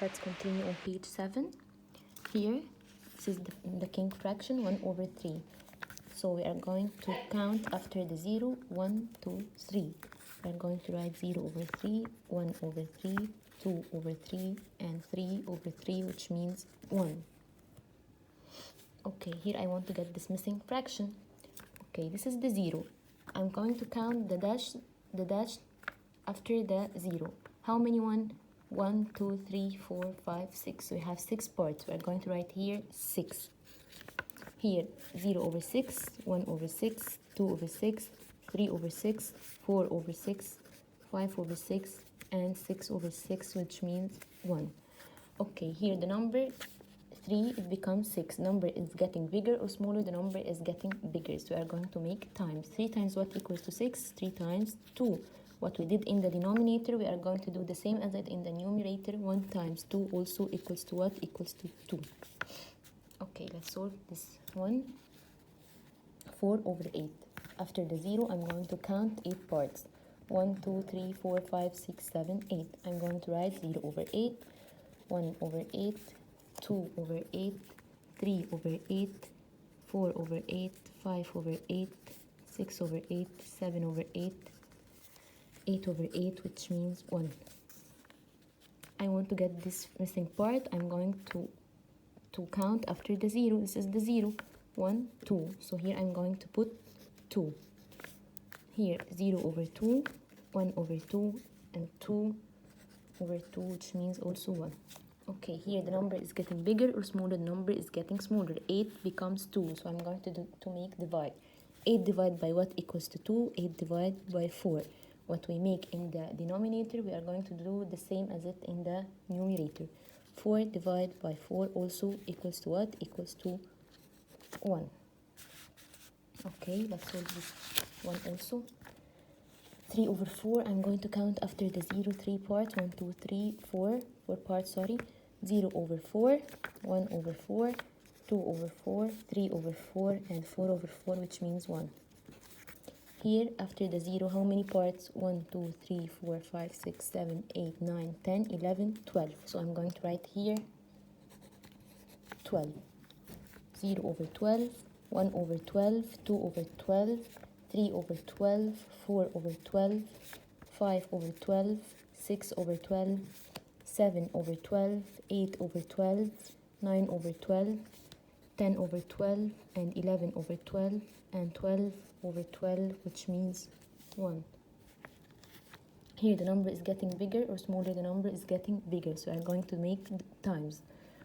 let's continue on page 7. Here, this is the king fraction, 1 over 3. So we are going to count after the 0, 1, 2, 3. We are going to write 0 over 3, 1 over 3, 2 over 3, and 3 over 3, which means 1. Okay, here I want to get this missing fraction. Okay, this is the 0. I'm going to count the dash after the 0. How many 1? 1, 2, 3, 4, 5, 6. So we have 6 parts. We are going to write here 6. Here 0 over 6, 1 over 6, 2 over 6, 3 over 6, 4 over 6, 5 over 6, and 6 over 6, which means 1. Okay, here the number 3, it becomes 6. Number is getting bigger or smaller, the number is getting bigger. So we are going to make times. 3 times what equals to 6? 3 times 2. What we did in the denominator, we are going to do the same as it in the numerator. 1 times 2 also equals to what? Equals to 2. Okay, let's solve this one. 4 over 8. After the 0, I'm going to count 8 parts. 1, 2, 3, 4, 5, 6, 7, 8. I'm going to write 0 over 8, 1 over 8, 2 over 8, 3 over 8, 4 over 8, 5 over 8, 6 over 8, 7 over 8, 8 over 8, which means 1. I want to get this missing part. I'm going to count after the 0. This is the 0. 1, 2. So here I'm going to put 2. Here 0 over 2, 1 over 2, and 2 over 2, which means also 1. Okay, here the number is getting bigger or smaller, the number is getting smaller. 8 becomes 2, so I'm going to make divide. 8 divided by what equals to 2? 8 divided by 4. What we make in the denominator, we are going to do the same as it in the numerator. 4 divided by 4 also equals to what? Equals to 1. Okay, let's solve this one also. 3 over 4, I'm going to count after the 0, 3 parts. 1, 2, 3, 4 parts, sorry. 0 over 4, 1 over 4, 2 over 4, 3 over 4, and 4 over 4, which means 1. Here, after the 0, how many parts? 1, 2, 3, 4, 5, 6, 7, 8, 9, 10, 11, 12. So I'm going to write here 12. 0 over 12, 1 over 12, 2 over 12, 3 over 12, 4 over 12, 5 over 12, 6 over 12, 7 over 12, 8 over 12, 9 over 12, 10 over 12, and 11 over 12, and 12 over 12, which means 1. Here the number is getting bigger or smaller, the number is getting bigger, so I'm going to make times.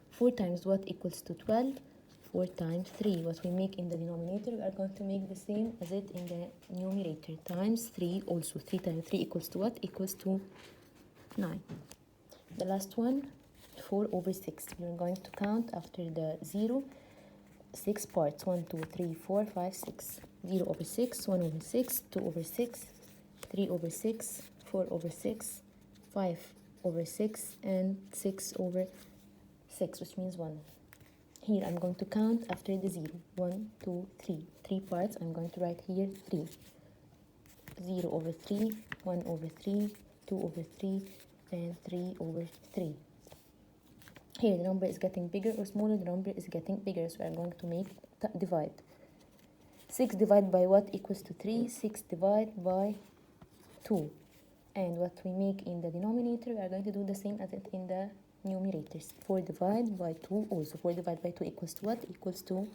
4 times what equals to 12? 4 times 3. What we make in the denominator, we are going to make the same as it in the numerator. Times 3 also. 3 times 3 equals to what? Equals to 9. The last one, 4 over 6. We're going to count after the 0, 6 parts. 1, 2, 3, 4, 5, 6. 0 over 6, 1 over 6, 2 over 6, 3 over 6, 4 over 6, 5 over 6, and 6 over 6, which means 1. Here I'm going to count after the 0. 1, 2, 3. 3 parts. I'm going to write here 3. 0 over 3, 1 over 3, 2 over 3, and 3 over 3. Here the number is getting bigger or smaller, the number is getting bigger, so I'm going to make divide. 6 divided by what equals to 3? 6 divided by 2. And what we make in the denominator, we are going to do the same as it in the numerators. 4 divided by 2 also. 4 divided by 2 equals to what? Equals to